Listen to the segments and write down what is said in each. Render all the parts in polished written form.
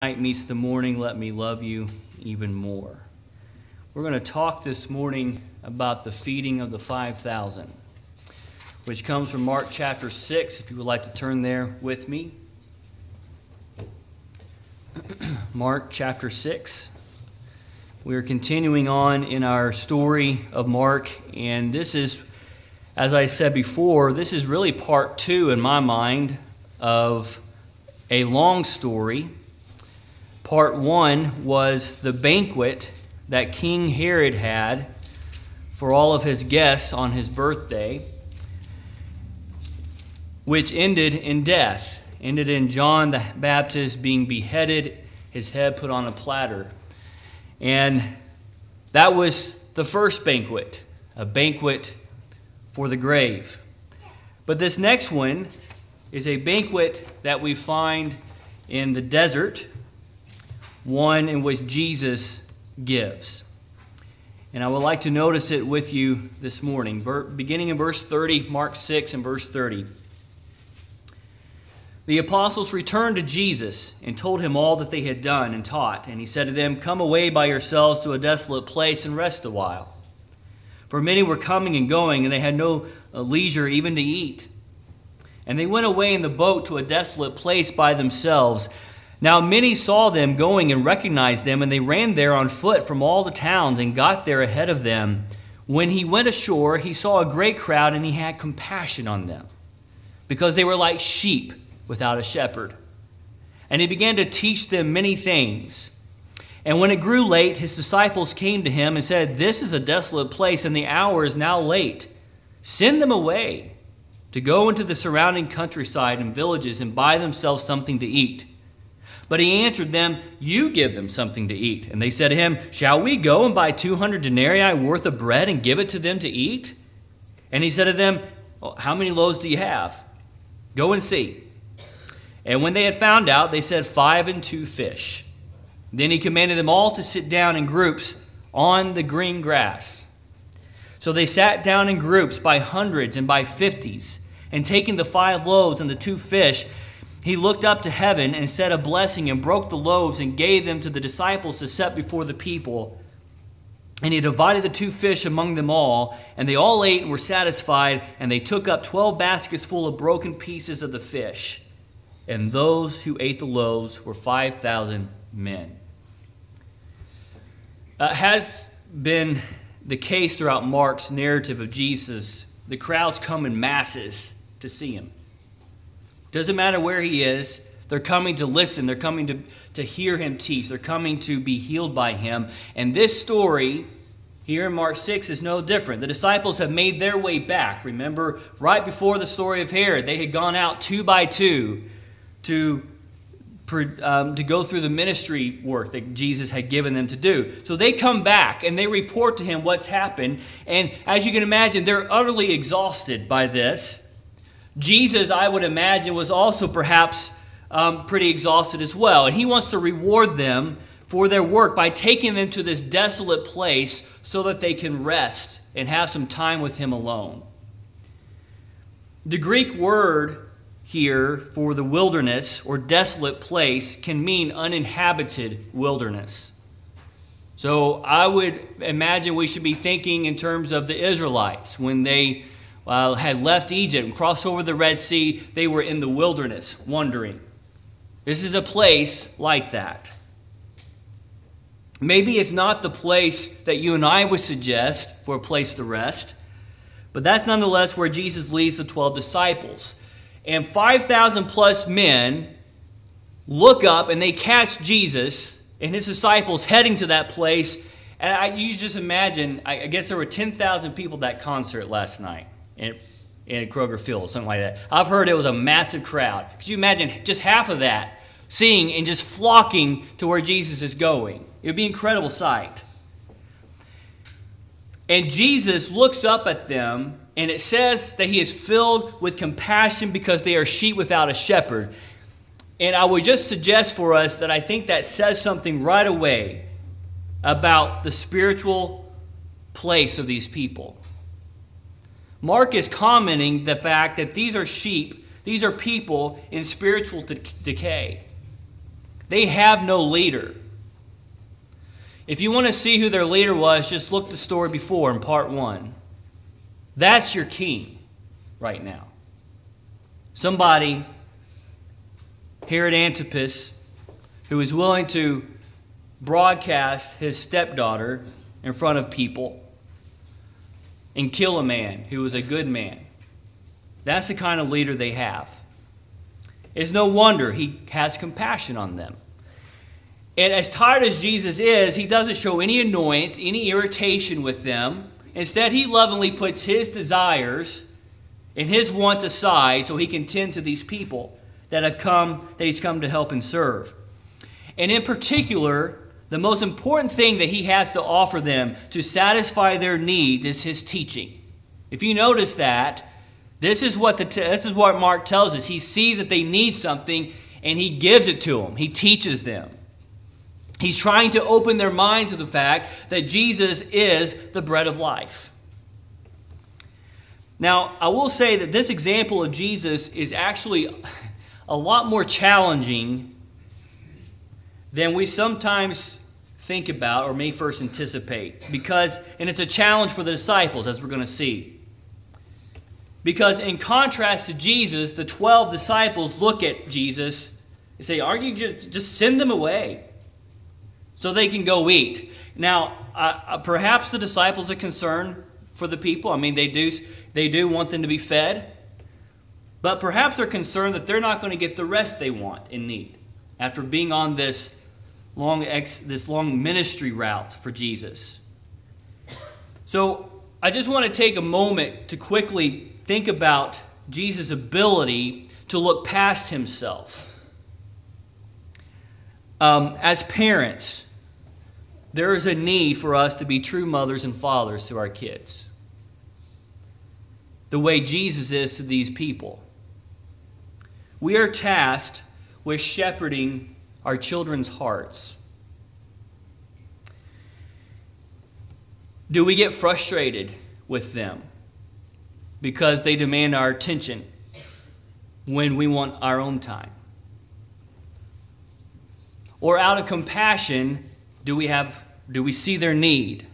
Night meets the morning, let me love you even more. We're going to talk this morning about the feeding of the 5,000, which comes from Mark chapter 6, if you would like to turn there with me. Mark chapter 6. We are continuing on in our story of Mark, and this is, as I said before, this is really part 2 in my mind of a long story. Part 1 was the banquet that King Herod had for all of his guests on his birthday, which ended in death, ended in John the Baptist being beheaded, his head put on a platter. And that was the first banquet, a banquet for the grave. But this next one is a banquet that we find in the desert, one in which Jesus gives. And I would like to notice it with you this morning. Beginning in verse 30, Mark 6 and verse 30. The apostles returned to Jesus and told him all that they had done and taught. And he said to them, "Come away by yourselves to a desolate place and rest a while." For many were coming and going, and they had no leisure even to eat. And they went away in the boat to a desolate place by themselves. Now many saw them going and recognized them, and they ran there on foot from all the towns and got there ahead of them. When he went ashore, he saw a great crowd, and he had compassion on them, because they were like sheep without a shepherd. And he began to teach them many things. And when it grew late, his disciples came to him and said, "This is a desolate place, and the hour is now late. Send them away to go into the surrounding countryside and villages and buy themselves something to eat." But he answered them, "You give them something to eat." And they said to him, "Shall we go and buy 200 denarii worth of bread and give it to them to eat?" And he said to them, "Well, how many loaves do you have? Go and see." And when they had found out, they said, 5 and 2 fish. Then he commanded them all to sit down in groups on the green grass. So they sat down in groups by hundreds and by 50s. And taking the 5 loaves and the 2 fish, he looked up to heaven and said a blessing and broke the loaves and gave them to the disciples to set before the people. And he divided the 2 fish among them all, and they all ate and were satisfied, and they took up 12 baskets full of broken pieces of the fish. And those who ate the loaves were 5,000 men. Has been the case throughout Mark's narrative of Jesus. The crowds come in masses to see him. Doesn't matter where he is, they're coming to listen, they're coming to hear him teach, they're coming to be healed by him. And this story here in Mark 6 is no different. The disciples have made their way back. Remember, right before the story of Herod, they had gone out 2 by 2 to go through the ministry work that Jesus had given them to do. So they come back and they report to him what's happened. And as you can imagine, they're utterly exhausted by this. Jesus, I would imagine, was also perhaps pretty exhausted as well. And he wants to reward them for their work by taking them to this desolate place so that they can rest and have some time with him alone. The Greek word here for the wilderness or desolate place can mean uninhabited wilderness. So I would imagine we should be thinking in terms of the Israelites when they had left Egypt and crossed over the Red Sea. They were in the wilderness, wandering. This is a place like that. Maybe it's not the place that you and I would suggest for a place to rest, but that's nonetheless where Jesus leads the 12 disciples. And 5,000 plus men look up and they catch Jesus and his disciples heading to that place. And you just imagine, I guess there were 10,000 people at that concert last night in Kroger Field, something like that. I've heard it was a massive crowd. Could you imagine just half of that seeing and just flocking to where Jesus is going? It would be an incredible sight. And Jesus looks up at them, and it says that he is filled with compassion because they are sheep without a shepherd. And I would just suggest for us that I think that says something right away about the spiritual place of these people. Mark is commenting the fact that these are sheep, these are people in spiritual decay. They have no leader. If you want to see who their leader was, just look the story before in part 1. That's your king right now. Somebody here at Antipas who is willing to broadcast his stepdaughter in front of people and kill a man who was a good man. That's the kind of leader they have. It's no wonder he has compassion on them. And as tired as Jesus is, he doesn't show any annoyance, any irritation with them. Instead, he lovingly puts his desires and his wants aside so he can tend to these people that he's come to help and serve. And in particular, the most important thing that he has to offer them to satisfy their needs is his teaching. If you notice that, this is what Mark tells us. He sees that they need something and he gives it to them. He teaches them. He's trying to open their minds to the fact that Jesus is the bread of life. Now, I will say that this example of Jesus is actually a lot more challenging than we sometimes think about or may first anticipate. And it's a challenge for the disciples, as we're going to see. Because in contrast to Jesus, the 12 disciples look at Jesus and say, "Aren't you just send them away so they can go eat?" Now, perhaps the disciples are concerned for the people. I mean, they do want them to be fed. But perhaps they're concerned that they're not going to get the rest they want and need after being on this long ministry route for Jesus. So I just want to take a moment to quickly think about Jesus' ability to look past himself. As parents, there is a need for us to be true mothers and fathers to our kids, the way Jesus is to these people. We are tasked with shepherding our children's hearts. Do we get frustrated with them because they demand our attention when we want our own time? Or out of compassion, do we see their need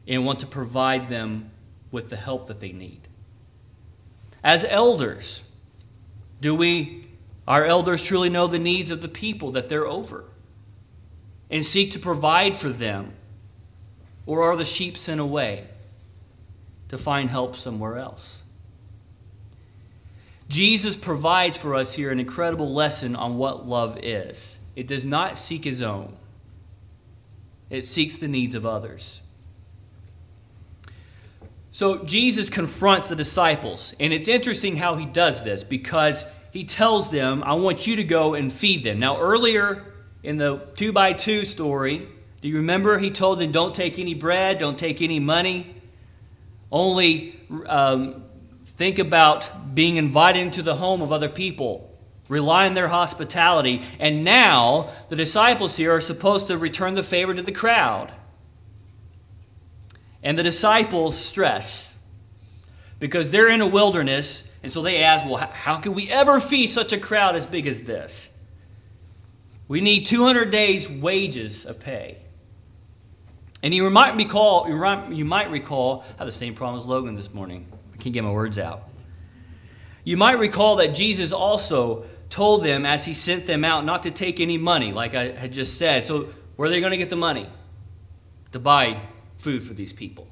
and want to provide them with the help that they need? As elders, our elders truly know the needs of the people that they're over and seek to provide for them? Or are the sheep sent away to find help somewhere else? Jesus provides for us here an incredible lesson on what love is. It does not seek his own. It seeks the needs of others. So Jesus confronts the disciples, and it's interesting how he does this because he tells them, "I want you to go and feed them." Now, earlier in the 2x2 story, do you remember he told them, don't take any bread, don't take any money, only think about being invited into the home of other people, rely on their hospitality. And now the disciples here are supposed to return the favor to the crowd. And the disciples stress because they're in a wilderness, and so they ask, well, how can we ever feed such a crowd as big as this? We need 200 days' wages of pay. And you might recall, I had the same problem as Logan this morning. I can't get my words out. You might recall that Jesus also told them as he sent them out not to take any money, like I had just said. So where are they going to get the money to buy food for these people?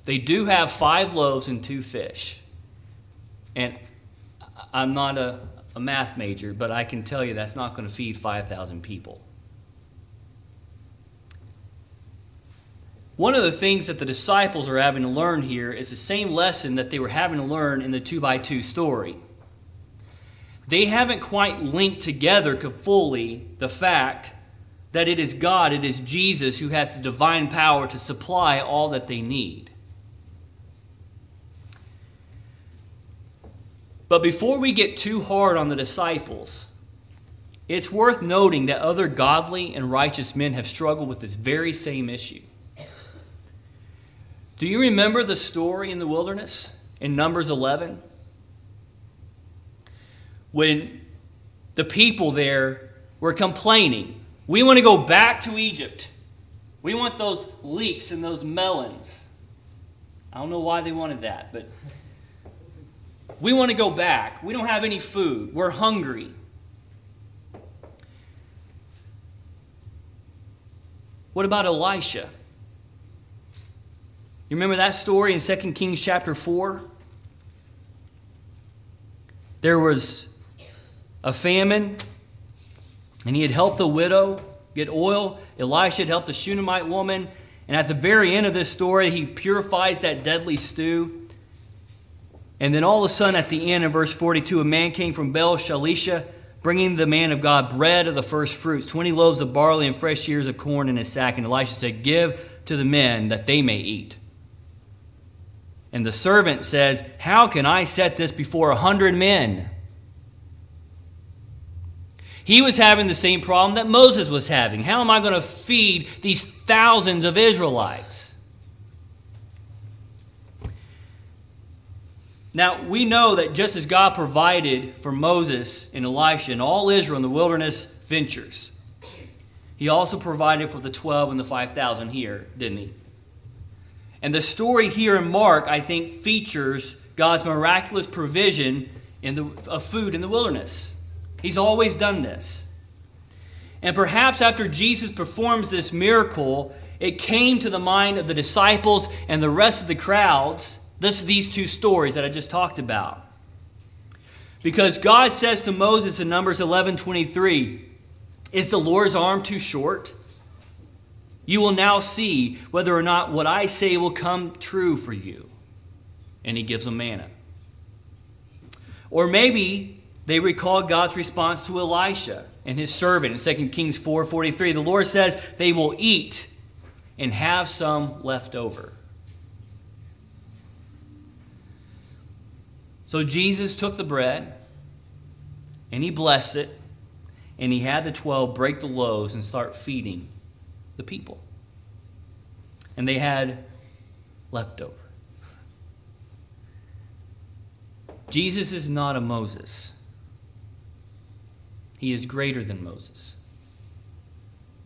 They do have 5 loaves and 2 fish. And I'm not a math major, but I can tell you that's not going to feed 5,000 people. One of the things that the disciples are having to learn here is the same lesson that they were having to learn in the 2x2 story. They haven't quite linked together fully the fact that it is God, it is Jesus who has the divine power to supply all that they need. But before we get too hard on the disciples, it's worth noting that other godly and righteous men have struggled with this very same issue. Do you remember the story in the wilderness in Numbers 11? When the people there were complaining. We want to go back to Egypt. We want those leeks and those melons. I don't know why they wanted that, but we want to go back. We don't have any food. We're hungry. What about Elisha? You remember that story in 2 Kings chapter 4? There was a famine, and he had helped the widow get oil. Elisha had helped the Shunammite woman. And at the very end of this story, he purifies that deadly stew. And then all of a sudden, at the end of verse 42, a man came from Baal-Shalisha, bringing the man of God bread of the first fruits, 20 loaves of barley and fresh ears of corn in his sack. And Elisha said, "Give to the men that they may eat." And the servant says, "How can I set this before 100 men?" He was having the same problem that Moses was having. How am I going to feed these thousands of Israelites? Now, we know that just as God provided for Moses and Elisha and all Israel in the wilderness ventures, he also provided for the 12 and the 5,000 here, didn't he? And the story here in Mark, I think, features God's miraculous provision of food in the wilderness. He's always done this. And perhaps after Jesus performs this miracle, it came to the mind of the disciples and the rest of the crowds, these two stories that I just talked about. Because God says to Moses in Numbers 11:23, "Is the Lord's arm too short? You will now see whether or not what I say will come true for you." And he gives them manna. Or maybe they recall God's response to Elisha and his servant in 2 Kings 4:43. The Lord says they will eat and have some left over. So Jesus took the bread and he blessed it, and he had the 12 break the loaves and start feeding the people. And they had leftover. Jesus is not a Moses. He is greater than Moses.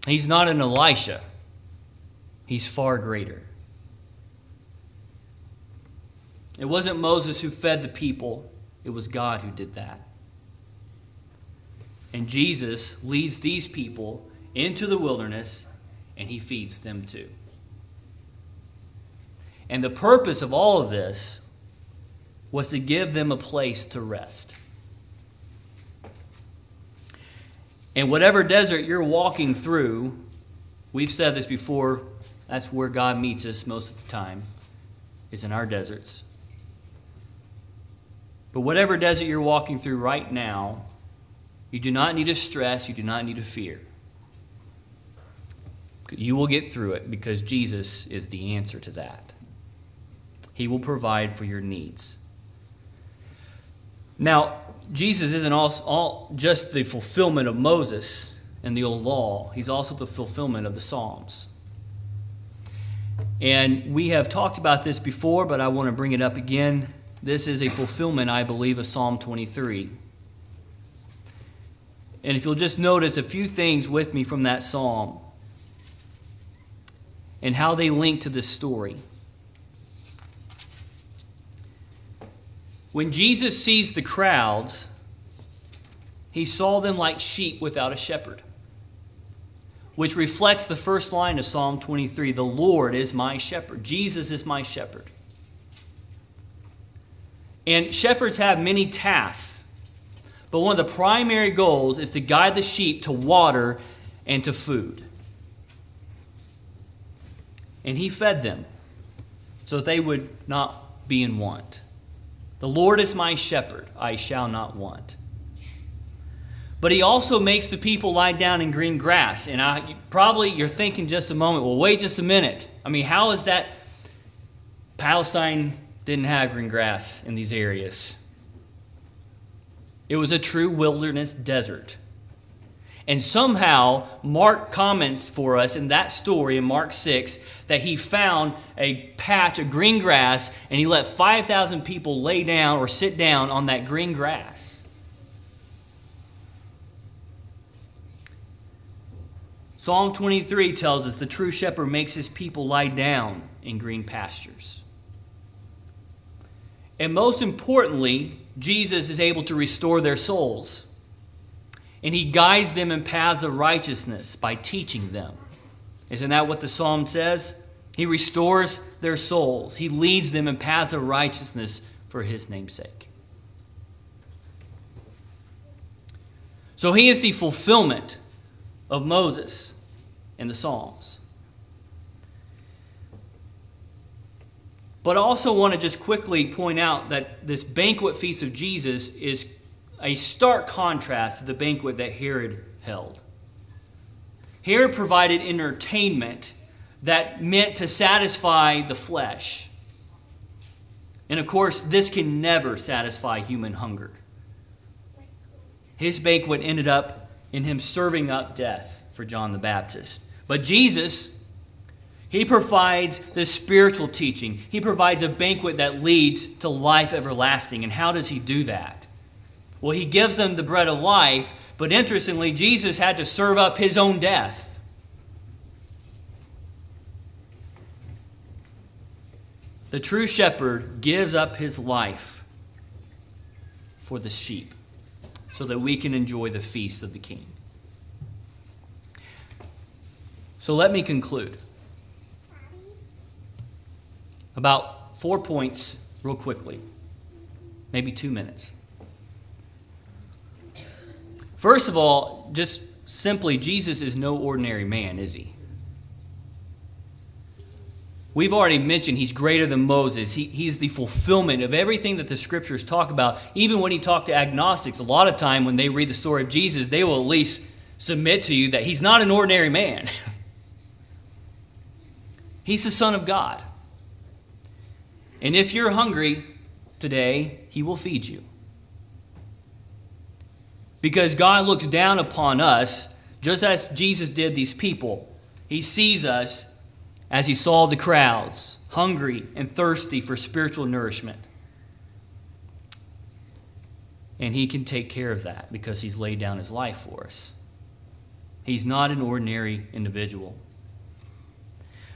He's not an Elisha. He's far greater. It wasn't Moses who fed the people. It was God who did that. And Jesus leads these people into the wilderness, and he feeds them too. And the purpose of all of this was to give them a place to rest. And whatever desert you're walking through, we've said this before, that's where God meets us most of the time, is in our deserts. But whatever desert you're walking through right now, you do not need to stress, you do not need to fear. You will get through it because Jesus is the answer to that. He will provide for your needs. Now, Jesus isn't all just the fulfillment of Moses and the old law. He's also the fulfillment of the Psalms. And we have talked about this before, but I want to bring it up again. This is a fulfillment, I believe, of Psalm 23. And if you'll just notice a few things with me from that psalm and how they link to this story. When Jesus sees the crowds, he saw them like sheep without a shepherd, which reflects the first line of Psalm 23, "The Lord is my shepherd." Jesus is my shepherd. And shepherds have many tasks, but one of the primary goals is to guide the sheep to water and to food. And he fed them so that they would not be in want. "The Lord is my shepherd, I shall not want." But he also makes the people lie down in green grass. And you're thinking just a moment, well, wait just a minute. I mean, how is that? Palestine didn't have green grass in these areas. It was a true wilderness desert. And somehow, Mark comments for us in that story in Mark 6 that he found a patch of green grass and he let 5,000 people lay down or sit down on that green grass. Psalm 23 tells us the true shepherd makes his people lie down in green pastures. And most importantly, Jesus is able to restore their souls. And he guides them in paths of righteousness by teaching them. Isn't that what the psalm says? He restores their souls. He leads them in paths of righteousness for his name's sake. So he is the fulfillment of Moses in the Psalms. But I also want to just quickly point out that this banquet feast of Jesus is a stark contrast to the banquet that Herod held. Herod provided entertainment that meant to satisfy the flesh. And of course, this can never satisfy human hunger. His banquet ended up in him serving up death for John the Baptist. But Jesus, he provides the spiritual teaching. He provides a banquet that leads to life everlasting. And how does he do that? Well, he gives them the bread of life, but interestingly, Jesus had to serve up his own death. The true shepherd gives up his life for the sheep so that we can enjoy the feast of the King. So let me conclude. About 4 points real quickly, maybe 2 minutes. First of all, just simply, Jesus is no ordinary man, is he? We've already mentioned he's greater than Moses. He's the fulfillment of everything that the scriptures talk about. Even when he talked to agnostics, a lot of time when they read the story of Jesus, they will at least submit to you that he's not an ordinary man. He's the Son of God. And if you're hungry today, he will feed you. Because God looks down upon us, just as Jesus did these people. He sees us as he saw the crowds, hungry and thirsty for spiritual nourishment. And he can take care of that because he's laid down his life for us. He's not an ordinary individual.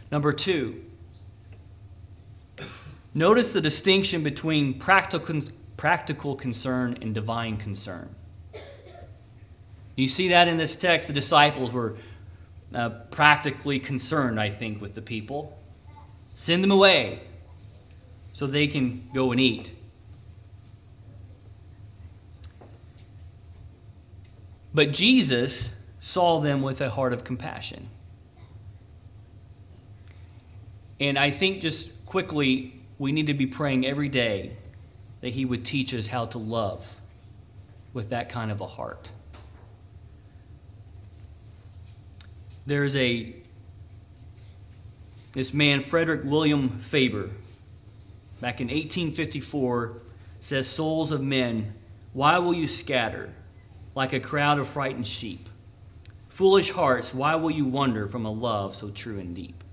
Number 2, notice the distinction between practical concern and divine concern. You see that in this text. The disciples were practically concerned, I think, with the people. Send them away so they can go and eat. But Jesus saw them with a heart of compassion. And I think just quickly, we need to be praying every day that he would teach us how to love with that kind of a heart. There's this man, Frederick William Faber, back in 1854, says, "Souls of men, why will you scatter like a crowd of frightened sheep? Foolish hearts, why will you wander from a love so true and deep?"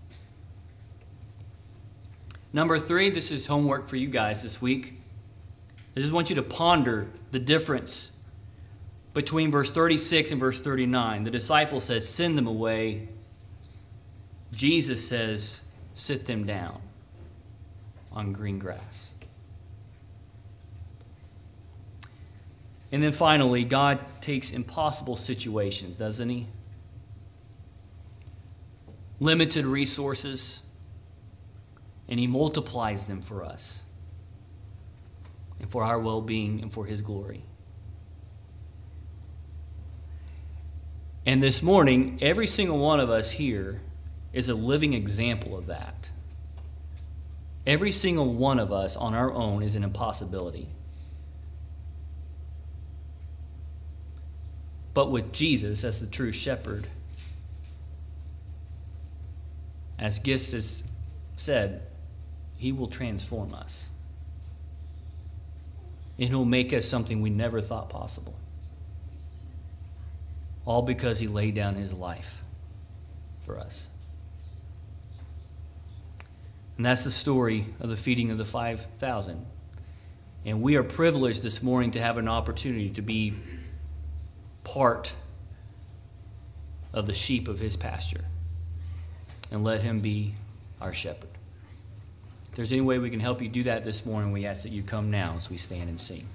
Number 3, this is homework for you guys this week. I just want you to ponder the difference between verse 36 and verse 39. The disciple says, "Send them away." Jesus says, "Sit them down on green grass." And then finally, God takes impossible situations, doesn't he? Limited resources, and he multiplies them for us and for our well-being and for his glory. And this morning, every single one of us here is a living example of that. Every single one of us on our own is an impossibility. But with Jesus as the true shepherd, as Gist has said, he will transform us. And he'll make us something we never thought possible. All because he laid down his life for us. And that's the story of the feeding of the 5,000. And we are privileged this morning to have an opportunity to be part of the sheep of his pasture, and let him be our shepherd. If there's any way we can help you do that this morning, we ask that you come now as we stand and sing.